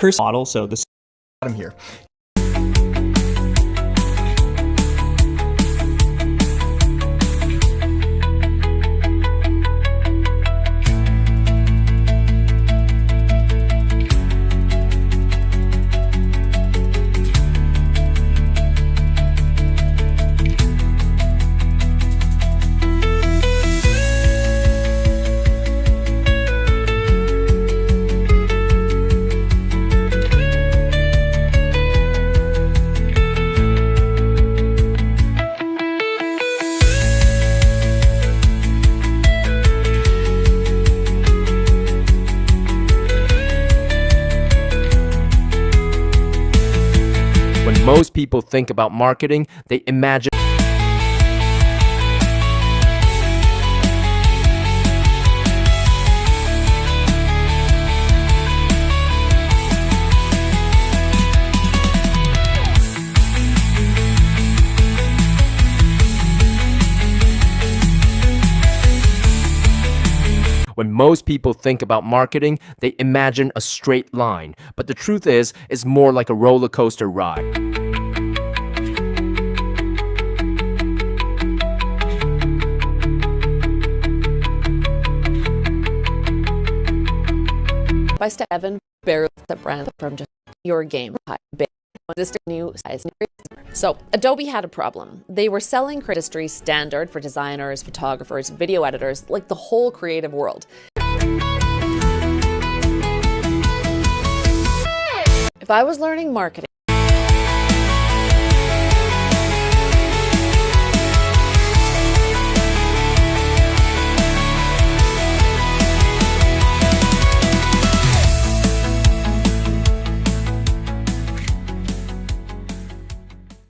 cursor model, so this bottom here. When most people think about marketing, they imagine When most people think about marketing, they imagine a straight line, but the truth is, it's more like a roller coaster ride. By step 7, barely the brand from just your game. This new size. So Adobe had a problem. They were selling Industry Standard for designers, photographers, video editors, like the whole creative world. If I was learning marketing,